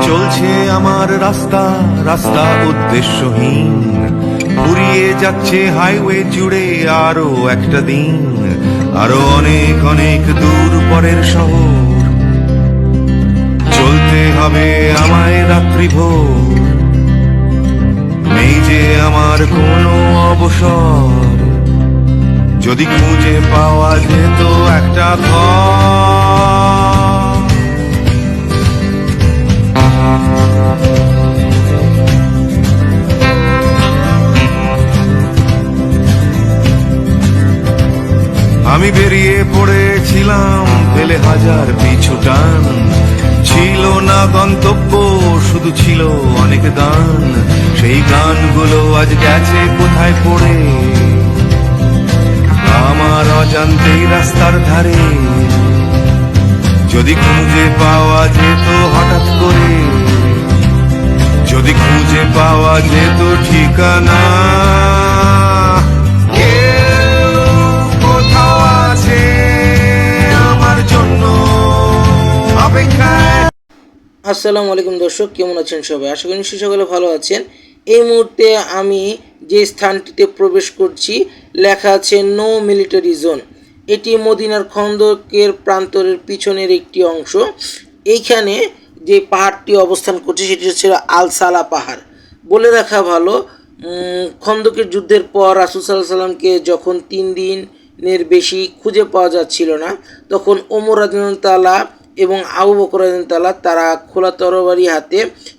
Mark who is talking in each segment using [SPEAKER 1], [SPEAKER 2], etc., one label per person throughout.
[SPEAKER 1] চলছে আমার রাস্তা রাস্তা উদ্দেশ্যহীন, ফুরিয়ে যাচ্ছে হাইওয়ে জুড়ে আরো একটা দিন, আরো অনেক অনেক দূর পরের শহর। চলতে হবে আমায় রাত্রি ভোর, নেই যে আমার কোনো অবসর। যদি খুঁজে পাওয়া যেত একটা ঘর। আমি বেরিয়ে পড়েছিলাম ফেলে হাজার পিছু টান, ছিল না গন্তব্য শুধু ছিল অনেক গান। সেই গানগুলো আজ গেছে কোথায় পড়ে আমার অজান্তেই রাস্তার ধারে। যদি খুঁজে পাওয়া যেত হঠাৎ করে, যদি খুঁজে পাওয়া যেত ঠিকানা, কোথাও আছে আমার জন্য অপেক্ষায়।
[SPEAKER 2] আসসালামু আলাইকুম দর্শক, কেমন আছেন সবাই? আশা করি নিশ্চয়ই সকলে ভালো আছেন। এই মুহূর্তে আমি যে স্থানটিতে প্রবেশ করছি লেখা আছে নো মিলিটারি জোন। এটি মদিনার খন্দকের প্রান্তরের পিছনের একটি অংশ। এইখানে যে পাহাড়টি অবস্থান করছে সেটি হচ্ছে আল সালা পাহাড়। বলে রাখা ভালো, খন্দকের যুদ্ধের পর রাসূল সাল্লাল্লাহু আলাইহি সাল্লামকে যখন 3 দিনের বেশি খুঁজে পাওয়া যাচ্ছিল না, তখন ওমর রাদিয়াল্লাহু তাআলা এবং আবু বকর রাদিয়াল্লাহু তাআলা তারা খোলা তরবারি হাতে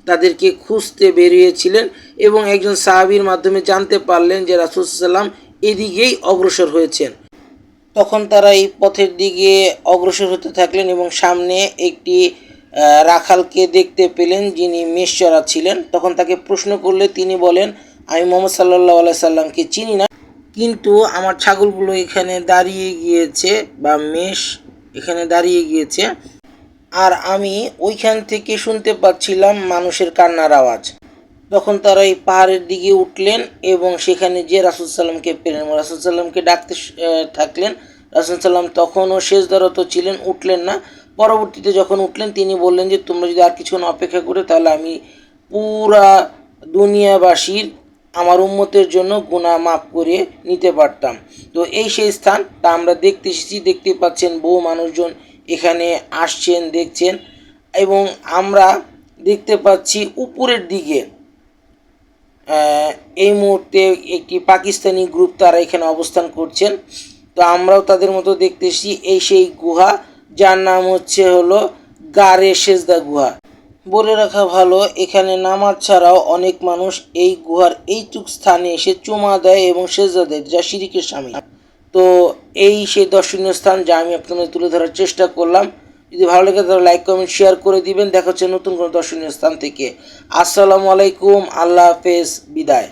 [SPEAKER 2] তাদেরকে খুঁজতে বেরিয়েছিলেন এবং একজন সাহাবীর মাধ্যমে জানতে পারলেন যে রাসূল সাল্লাল্লাহু আলাইহি সাল্লাম এদিকেই অগ্রসর হয়েছেন। তখন তারা এই পথের দিকে অগ্রসর হতে থাকলেন এবং সামনে একটি রাখালকে দেখতে পেলেন যিনি মেষ চড়াচ্ছিলেন। তখন তাকে প্রশ্ন করলে তিনি বলেন, আমি মুহাম্মদ সাল্লাল্লাহু আলাইহি সাল্লামকে চিনি না, কিন্তু আমার ছাগলগুলো এখানে দাঁড়িয়ে গিয়েছে বা মেষ এখানে দাঁড়িয়ে গিয়েছে, আর আমি ওইখান থেকে শুনতে পাচ্ছিলাম মানুষের কান্নার আওয়াজ। তখন তারা এই পাহাড়ের দিকে উঠলেন এবং সেখানে যে রাসূল সাল্লামকে পেলেন, রাসূল সাল্লামকে ডাকতে থাকলেন। রাসূল সাল্লাম তখনও সেজদারত ছিলেন, উঠলেন না। পরবর্তীতে যখন উঠলেন তিনি বললেন যে তোমরা যদি আর কিছুক্ষণ অপেক্ষা করে তাহলে আমি পুরা দুনিয়াবাসীর আমার উম্মতের জন্য গুনাহ মাফ করে নিতে পারতাম। তো এই সেই স্থান, তা আমরা দেখতে এসেছি। দেখতে পাচ্ছেন বহু মানুষজন এখানে আসছেন, দেখছেন, এবং আমরা দেখতে পাচ্ছি উপরের দিকে এই মুহূর্তে একটি পাকিস্তানি গ্রুপ তারা এখানে অবস্থান করছেন। তো আমরাও তাদের মতো দেখতে এসেছি। এই সেই গুহা যার নাম হলো গারে সেজদা গুহা। বলে রাখা ভালো, এখানে নামাজ ছাড়াও অনেক মানুষ এই গুহার এইটুক স্থানে এসে চুমা দেয় এবং সেজদা দেয়, যা শিরকের শামিল। তো এই সেই দর্শনীয় স্থান যা আমি আপনাদের তুলে ধরার চেষ্টা করলাম। যদি ভালো লাগে তাহলে লাইক কমেন্ট শেয়ার করে দিবেন। দেখা হচ্ছে নতুন কোনো দর্শনীয় স্থান থেকে। আসসালামু আলাইকুম, আল্লাহ হাফেজ, বিদায়।